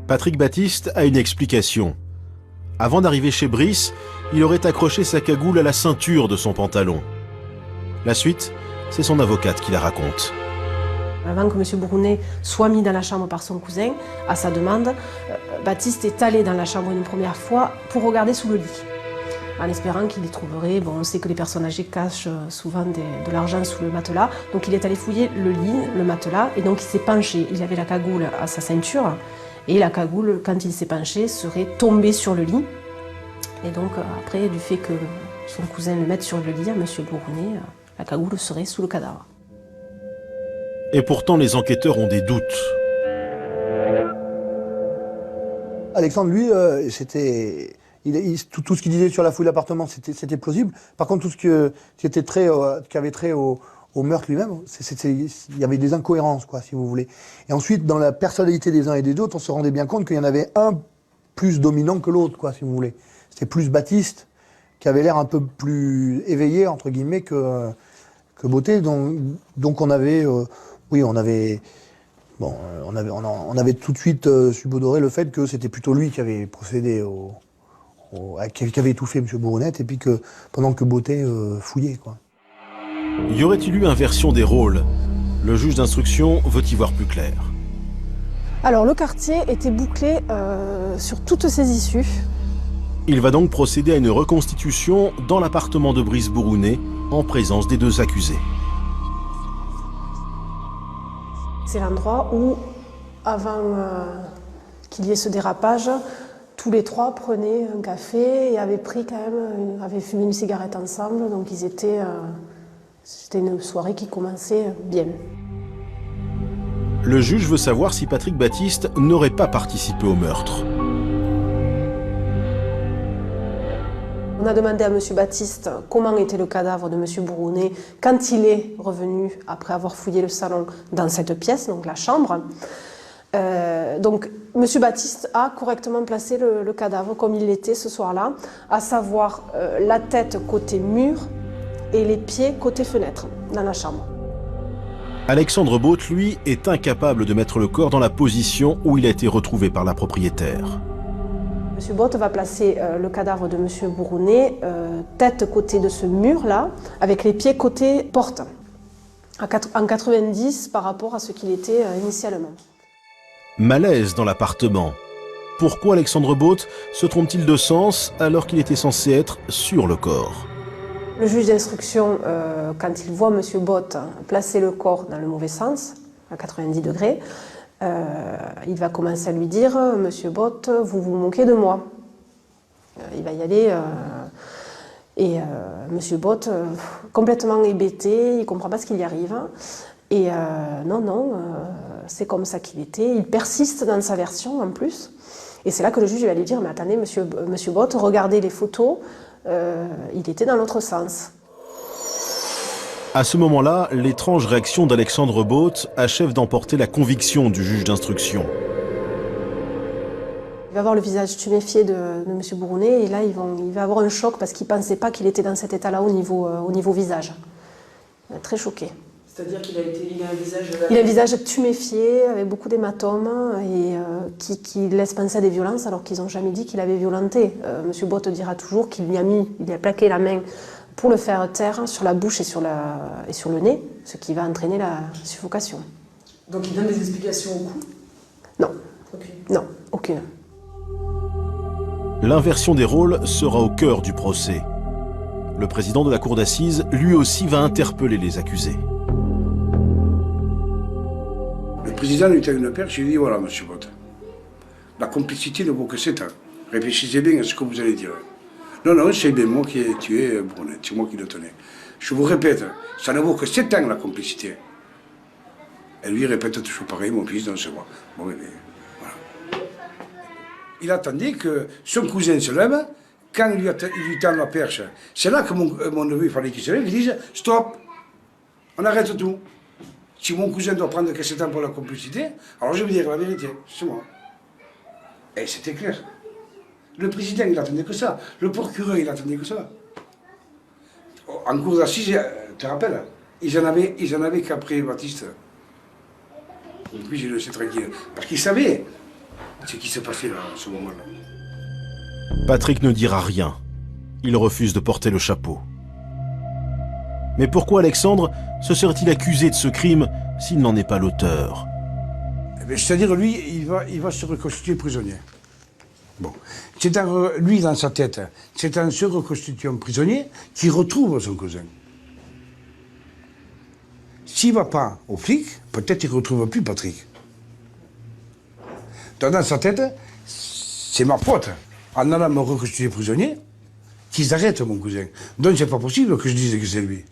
Patrick Baptiste a une explication. Avant d'arriver chez Brice, il aurait accroché sa cagoule à la ceinture de son pantalon. La suite, c'est son avocate qui la raconte. Avant que M. Bourounet soit mis dans la chambre par son cousin, à sa demande, Baptiste est allé dans la chambre une première fois pour regarder sous le lit, en espérant qu'il y trouverait, bon, on sait que les personnes âgées cachent souvent de l'argent sous le matelas, donc il est allé fouiller le lit, le matelas, et donc il s'est penché, il avait la cagoule à sa ceinture, et la cagoule, quand il s'est penché, serait tombée sur le lit. Et donc après, du fait que son cousin le mette sur le lit, à M. Bourounet, la cagoule serait sous le cadavre. Et pourtant, les enquêteurs ont des doutes. Alexandre, lui, tout ce qu'il disait sur la fouille de l'appartement, c'était plausible. Par contre, tout ce qui avait trait au meurtre lui-même, il y avait des incohérences, quoi, si vous voulez. Et ensuite, dans la personnalité des uns et des autres, on se rendait bien compte qu'il y en avait un plus dominant que l'autre, quoi, si vous voulez. C'était plus Baptiste, qui avait l'air un peu plus éveillé, entre guillemets, que Beauté. Donc on avait... on avait tout de suite subodoré le fait que c'était plutôt lui qui avait procédé qui avait étouffé M. Bourounet, et puis que pendant que Beauté fouillait, quoi. Y aurait-il eu inversion des rôles? Le juge d'instruction veut y voir plus clair. Alors le quartier était bouclé sur toutes ses issues. Il va donc procéder à une reconstitution dans l'appartement de Brice Bourounet, en présence des deux accusés. C'est l'endroit où, avant qu'il y ait ce dérapage, tous les trois prenaient un café et avaient fumé une cigarette ensemble. Donc c'était une soirée qui commençait bien. Le juge veut savoir si Patrick Baptiste n'aurait pas participé au meurtre. On a demandé à M. Baptiste comment était le cadavre de M. Bourounet quand il est revenu, après avoir fouillé le salon, dans cette pièce, donc la chambre. Donc M. Baptiste a correctement placé le cadavre comme il l'était ce soir-là, à savoir la tête côté mur et les pieds côté fenêtre, dans la chambre. Alexandre Both, lui, est incapable de mettre le corps dans la position où il a été retrouvé par la propriétaire. M. Both va placer le cadavre de M. Bourounet tête côté de ce mur-là, avec les pieds côté porte, en 90 par rapport à ce qu'il était initialement. Malaise dans l'appartement. Pourquoi Alexandre Both se trompe-t-il de sens alors qu'il était censé être sur le corps? Le juge d'instruction, quand il voit M. Both placer le corps dans le mauvais sens, à 90 degrés, il va commencer à lui dire « Monsieur Both, vous vous moquez de moi ». Il va y aller et Monsieur Both, complètement hébété, il ne comprend pas ce qu'il y arrive. Et non, c'est comme ça qu'il était. Il persiste dans sa version en plus. Et c'est là que le juge va lui dire « Mais attendez, Monsieur Both, regardez les photos, il était dans l'autre sens ». À ce moment-là, l'étrange réaction d'Alexandre Both achève d'emporter la conviction du juge d'instruction. Il va avoir le visage tuméfié de M. Bourounet et là il va avoir un choc parce qu'il ne pensait pas qu'il était dans cet état-là au niveau visage. Il est très choqué. C'est-à-dire qu'il a un visage... Il a un visage tuméfié avec beaucoup d'hématomes et qui laisse penser à des violences alors qu'ils n'ont jamais dit qu'il avait violenté. M. Both dira toujours qu'il y a plaqué la main pour le faire taire sur la bouche et sur le nez, ce qui va entraîner la suffocation. Donc il donne des explications au coup? Non. Non, aucune. L'inversion des rôles sera au cœur du procès. Le président de la cour d'assises, lui aussi, va interpeller les accusés. Le président lui a une perche, il dit voilà, monsieur Both, la complicité ne vaut que 7 ans. Réfléchissez bien à ce que vous allez dire. Non, c'est bien moi qui ai tué Bourounet, c'est moi qui le tenais. Je vous répète, ça ne vaut que 7 ans la complicité. Et lui répète toujours pareil, mon fils, dans ce mois. Bon, mais voilà. Il attendait que son cousin se lève, quand il lui tend la perche. C'est là que mon neveu, il fallait qu'il se lève, il dise stop, on arrête tout. Si mon cousin doit prendre que 7 ans pour la complicité, alors je vais dire la vérité, c'est moi. Et c'était clair. Le président, il attendait que ça. Le procureur, il attendait que ça. En cour d'assises, Tu te rappelles? Ils en avaient qu'après Baptiste. Et puis je le sais tranquille. Parce qu'ils savaient ce qui se passait là, à ce moment-là. Patrick ne dira rien. Il refuse de porter le chapeau. Mais pourquoi Alexandre se serait-il accusé de ce crime s'il n'en est pas l'auteur? C'est-à-dire, lui, il va se reconstituer prisonnier. Bon. Lui, dans sa tête, c'est en se reconstituant prisonnier qu'il retrouve son cousin. S'il ne va pas aux flics, peut-être qu'il ne retrouve plus Patrick. Donc, dans sa tête, c'est ma faute, en allant me reconstituer prisonnier, qu'ils arrêtent mon cousin. Donc, c'est pas possible que je dise que c'est lui.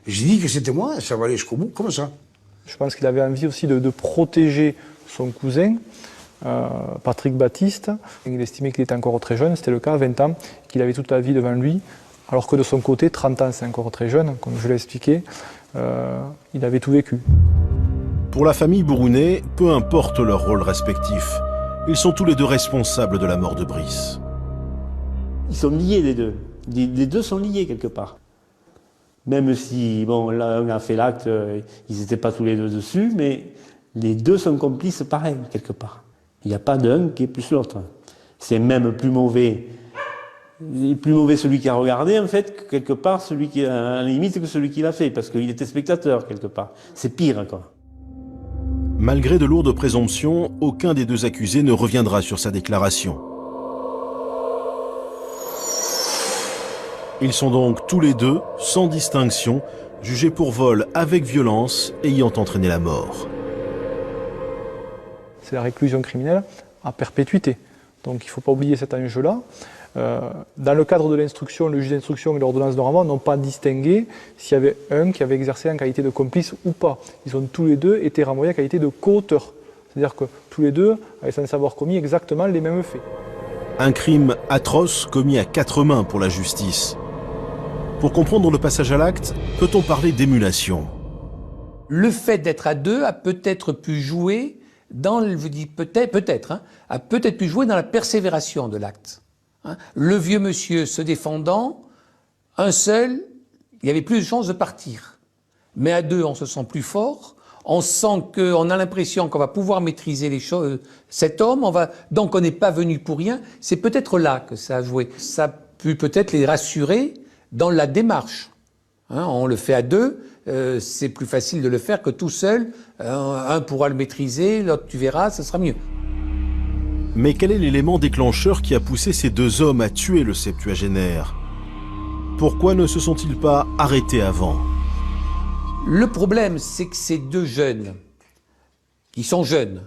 J'ai dit que c'était moi, ça va aller jusqu'au bout, comme ça. Je pense qu'il avait envie aussi de protéger son cousin, Patrick Baptiste. Il estimait qu'il était encore très jeune, c'était le cas, 20 ans, qu'il avait toute la vie devant lui, alors que de son côté, 30 ans, c'est encore très jeune, comme je l'ai expliqué, il avait tout vécu. Pour la famille Bourounet, peu importe leur rôle respectif, ils sont tous les deux responsables de la mort de Brice. Ils sont liés les deux. Les deux sont liés quelque part. Même si, bon, l'un a fait l'acte, ils n'étaient pas tous les deux dessus, mais les deux sont complices pareil, quelque part. Il n'y a pas d'un qui est plus l'autre. C'est même plus mauvais celui qui a regardé, en fait, que quelque part, celui qui a, à la limite, que celui qui l'a fait, parce qu'il était spectateur, quelque part. C'est pire, quoi. Malgré de lourdes présomptions, aucun des deux accusés ne reviendra sur sa déclaration. Ils sont donc tous les deux, sans distinction, jugés pour vol avec violence ayant entraîné la mort. C'est la réclusion criminelle à perpétuité. Donc il ne faut pas oublier cet enjeu-là. Dans le cadre de l'instruction, le juge d'instruction et l'ordonnance de renvoi n'ont pas distingué s'il y avait un qui avait exercé en qualité de complice ou pas. Ils ont tous les deux été renvoyés en qualité de co-auteurs. C'est-à-dire que tous les deux avaient sans savoir commis exactement les mêmes faits. Un crime atroce commis à 4 mains pour la justice. Pour comprendre le passage à l'acte, peut-on parler d'émulation? Le fait d'être à deux a peut-être pu jouer dans, je dis peut-être, hein, a peut-être pu jouer dans la persévération de l'acte. Hein. Le vieux monsieur se défendant, un seul, il y avait plus de chances de partir. Mais à deux, on se sent plus fort, on sent qu'on a l'impression qu'on va pouvoir maîtriser les choses, cet homme, donc on n'est pas venu pour rien. C'est peut-être là que ça a joué. Ça a pu peut-être les rassurer dans la démarche. Hein, on le fait à deux, c'est plus facile de le faire que tout seul. Un pourra le maîtriser, l'autre tu verras, ce sera mieux. Mais quel est l'élément déclencheur qui a poussé ces deux hommes à tuer le septuagénaire? Pourquoi ne se sont-ils pas arrêtés avant? Le problème, c'est que ces deux jeunes, qui sont jeunes,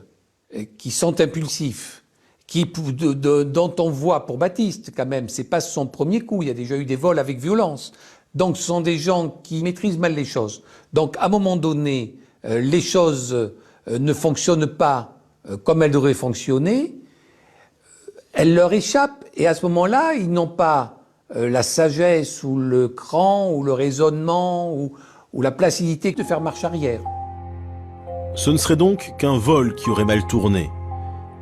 qui sont impulsifs, dont on voit pour Baptiste quand même, c'est pas son premier coup, il y a déjà eu des vols avec violence. Donc ce sont des gens qui maîtrisent mal les choses. Donc à un moment donné, les choses ne fonctionnent pas comme elles devraient fonctionner, elles leur échappent et à ce moment-là, ils n'ont pas la sagesse ou le cran ou le raisonnement ou la placidité de faire marche arrière. Ce ne serait donc qu'un vol qui aurait mal tourné.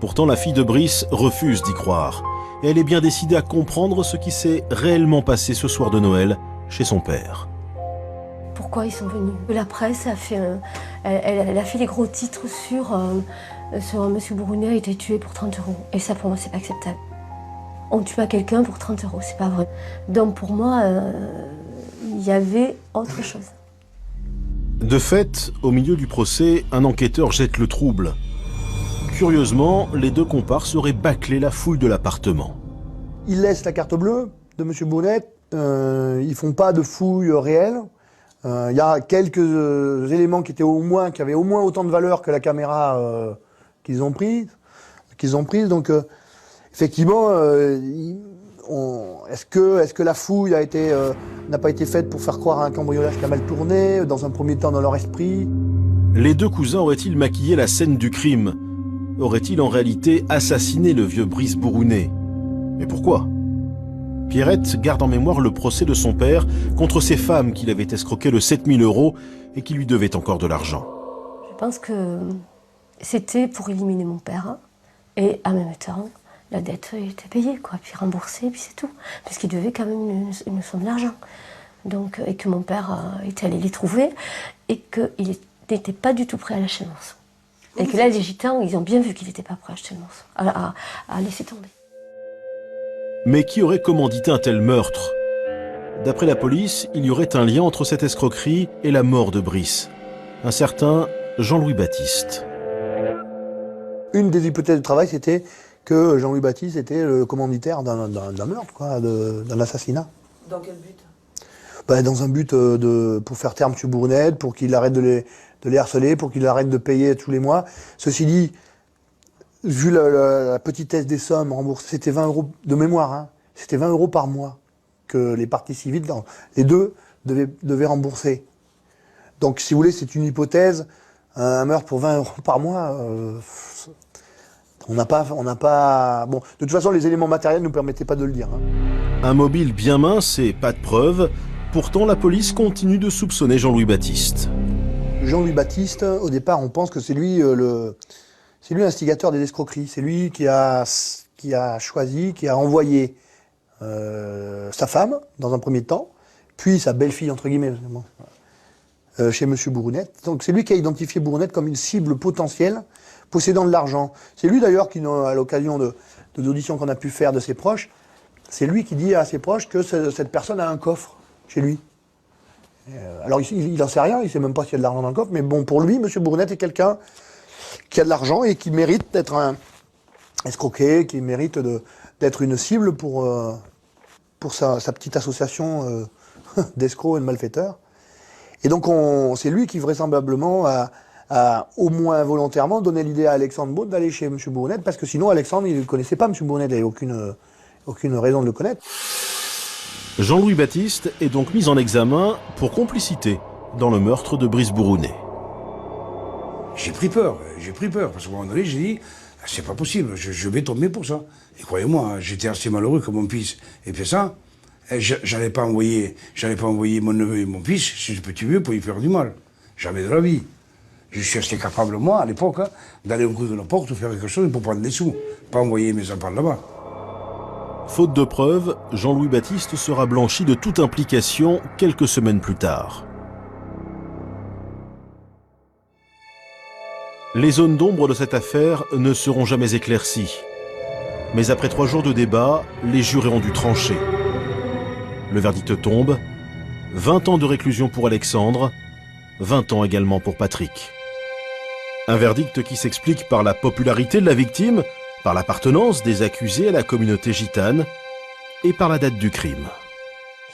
Pourtant, la fille de Brice refuse d'y croire. Et elle est bien décidée à comprendre ce qui s'est réellement passé ce soir de Noël chez son père. Pourquoi ils sont venus? La presse a fait, elle a fait les gros titres sur M. Bourounet a été tué pour 30 €. Et ça, pour moi, c'est pas acceptable. On tue pas quelqu'un pour 30 €, c'est pas vrai. Donc pour moi, il y avait autre chose. De fait, au milieu du procès, un enquêteur jette le trouble. Curieusement, les deux comparses auraient bâclé la fouille de l'appartement. Ils laissent la carte bleue de M. Bourounet, ils font pas de fouille réelle. Il y a quelques éléments qui avaient au moins autant de valeur que la caméra qu'ils ont prise. Donc effectivement, est-ce que la fouille n'a pas été faite pour faire croire à un cambriolage qui a mal tourné, dans un premier temps dans leur esprit? Les deux cousins auraient-ils maquillé la scène du crime? Aurait-il en réalité assassiné le vieux Brice Bourounet? Mais pourquoi? Pierrette garde en mémoire le procès de son père contre ces femmes qu'il avait escroquées de 7 000 € et qui lui devaient encore de l'argent. Je pense que c'était pour éliminer mon père et en même temps, la dette était payée, quoi, puis remboursée, puis c'est tout. Parce qu'il devait quand même une somme d'argent. Donc, et que mon père était allé les trouver et qu'il n'était pas du tout prêt à lâcher le morceau. Et que là, les gitans, ils ont bien vu qu'il n'était pas prêt à lâcher le morceau, à laisser tomber. Mais qui aurait commandité un tel meurtre? D'après la police, il y aurait un lien entre cette escroquerie et la mort de Brice. Un certain Jean-Louis Baptiste. Une des hypothèses de travail, c'était que Jean-Louis Baptiste était le commanditaire d'un meurtre, quoi, d'un assassinat. Dans quel but? Dans un but pour faire taire M. Bournet, pour qu'il arrête de les harceler, pour qu'il arrête de payer tous les mois. Ceci dit, vu la petitesse des sommes remboursées, c'était 20 € de mémoire, hein, c'était 20 € par mois que les parties civiles, les deux, devaient rembourser. Donc, si vous voulez, c'est une hypothèse, un meurtre pour 20 € par mois, on n'a pas... Bon, de toute façon, les éléments matériels ne nous permettaient pas de le dire. Hein. Un mobile bien mince et pas de preuves. Pourtant, la police continue de soupçonner Jean-Louis Baptiste. Jean-Louis Baptiste, au départ, on pense que c'est lui l'instigateur des escroqueries. C'est lui qui a choisi, qui a envoyé sa femme, dans un premier temps, puis sa belle-fille, entre guillemets, chez M. Bournet. Donc c'est lui qui a identifié Bournet comme une cible potentielle, possédant de l'argent. C'est lui d'ailleurs qui, à l'occasion de l'audition qu'on a pu faire de ses proches, c'est lui qui dit à ses proches que cette personne a un coffre chez lui. Alors il n'en sait rien, il ne sait même pas s'il y a de l'argent dans le coffre, mais bon, pour lui, M. Bournet est quelqu'un qui a de l'argent et qui mérite d'être un escroqué, qui mérite d'être une cible pour sa petite association d'escrocs et de malfaiteurs. Et donc c'est lui qui vraisemblablement a au moins volontairement donné l'idée à Alexandre Baud d'aller chez M. Bournet, parce que sinon Alexandre il ne connaissait pas M. Bournet, il n'avait aucune raison de le connaître. Jean-Louis Baptiste est donc mis en examen pour complicité dans le meurtre de Brice Bournet. J'ai pris peur, parce qu'à un moment donné, j'ai dit, c'est pas possible, je vais tomber pour ça. Et croyez-moi, j'étais assez malheureux que mon fils ait fait ça. J'allais pas envoyer mon neveu et mon fils chez ce petit vieux pour lui faire du mal. Jamais de la vie. Je suis assez capable, moi, à l'époque, hein, d'aller ouvrir une porte ou faire quelque chose pour prendre des sous. Pas envoyer mes enfants là-bas. Faute de preuves, Jean-Louis Baptiste sera blanchi de toute implication quelques semaines plus tard. Les zones d'ombre de cette affaire ne seront jamais éclaircies. Mais après 3 jours de débat, les jurés ont dû trancher. Le verdict tombe. 20 ans de réclusion pour Alexandre, 20 ans également pour Patrick. Un verdict qui s'explique par la popularité de la victime, par l'appartenance des accusés à la communauté gitane et par la date du crime.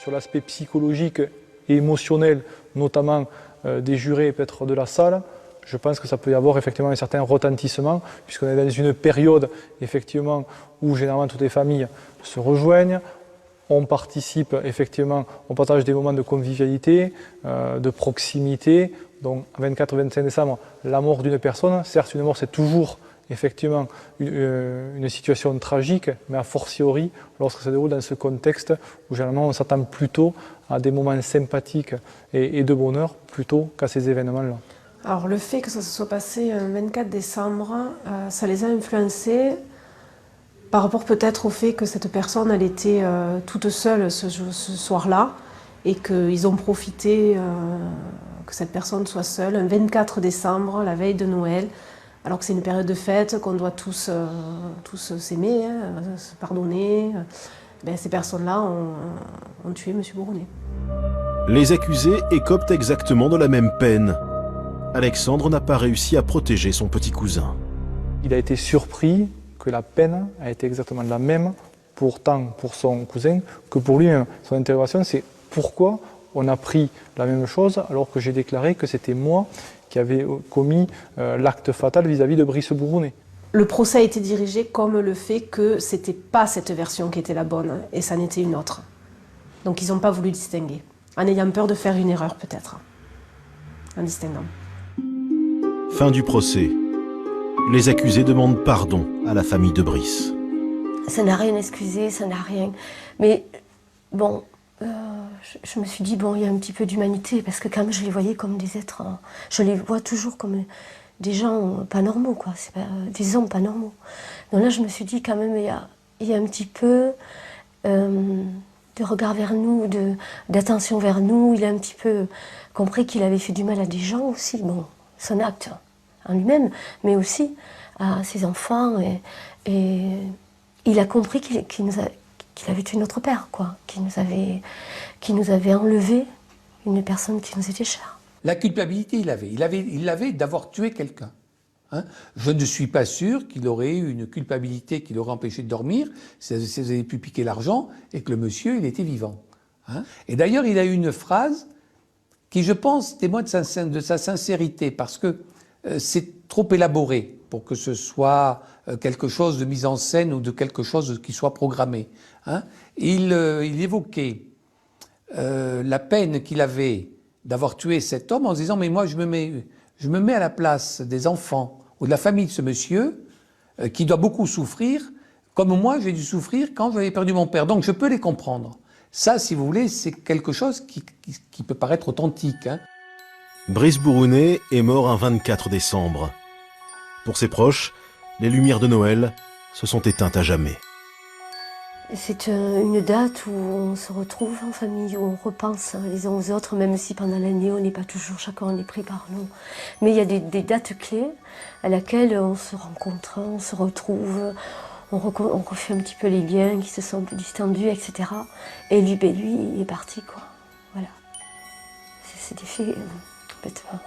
Sur l'aspect psychologique et émotionnel, notamment des jurés et peut-être de la salle, je pense que ça peut y avoir effectivement un certain retentissement, puisqu'on est dans une période effectivement où généralement toutes les familles se rejoignent. On participe effectivement, on partage des moments de convivialité, de proximité. Donc 24-25 décembre, la mort d'une personne, certes une mort c'est toujours effectivement une situation tragique, mais a fortiori lorsque ça se déroule dans ce contexte où généralement on s'attend plutôt à des moments sympathiques et de bonheur plutôt qu'à ces événements-là. Alors le fait que ça se soit passé le 24 décembre, ça les a influencés par rapport peut-être au fait que cette personne elle était toute seule ce soir-là et qu'ils ont profité que cette personne soit seule un 24 décembre, la veille de Noël, alors que c'est une période de fête, qu'on doit tous s'aimer, hein, se pardonner. Ben, ces personnes-là ont tué M. Bournet. Les accusés écopent exactement de la même peine. Alexandre n'a pas réussi à protéger son petit cousin. Il a été surpris que la peine a été exactement la même, tant pour son cousin que pour lui-même. Son interrogation, c'est pourquoi on a pris la même chose alors que j'ai déclaré que c'était moi qui avait commis l'acte fatal vis-à-vis de Brice Bournet. Le procès a été dirigé comme le fait que c'était pas cette version qui était la bonne et ça n'était une autre. Donc ils n'ont pas voulu distinguer, en ayant peur de faire une erreur peut-être, en distinguant. Fin du procès. Les accusés demandent pardon à la famille de Brice. Ça n'a rien excusé, ça n'a rien. Mais bon, je me suis dit, bon, il y a un petit peu d'humanité, parce que quand même je les voyais comme des êtres, je les vois toujours comme des gens pas normaux, quoi. C'est pas, des hommes pas normaux. Donc là, je me suis dit, quand même, il y a un petit peu regard vers nous, d'attention vers nous. Il a un petit peu compris qu'il avait fait du mal à des gens aussi. Bon, son acte en lui-même, mais aussi à ses enfants. Et il a compris qu'il avait tué notre père, quoi. Qu'il nous avait enlevé une personne qui nous était chère. La culpabilité, il l'avait d'avoir tué quelqu'un. Hein. Je ne suis pas sûr qu'il aurait eu une culpabilité qui l'aurait empêché de dormir si vous avez pu piquer l'argent et que le monsieur, il était vivant. Hein. Et d'ailleurs, il a eu une phrase qui, je pense, témoigne de sa sincérité, parce que c'est trop élaboré pour que ce soit quelque chose de mis en scène ou de quelque chose qui soit programmé. Hein. Il évoquait la peine qu'il avait d'avoir tué cet homme en se disant « mais moi je me mets à la place des enfants ou de la famille de ce monsieur qui doit beaucoup souffrir, comme moi j'ai dû souffrir quand j'avais perdu mon père. Donc je peux les comprendre. » Ça, si vous voulez, c'est quelque chose qui peut paraître authentique. Hein. Brice Bourounet est mort un 24 décembre. Pour ses proches, les lumières de Noël se sont éteintes à jamais. C'est une date où on se retrouve en famille, où on repense les uns aux autres, même si pendant l'année on n'est pas toujours chacun on est pris par nous. Mais il y a des dates clés à laquelle on se rencontre, on se retrouve, on refait un petit peu les liens qui se sont plus distendus, etc. Et lui, il est parti, quoi. Voilà. C'est des faits complètement...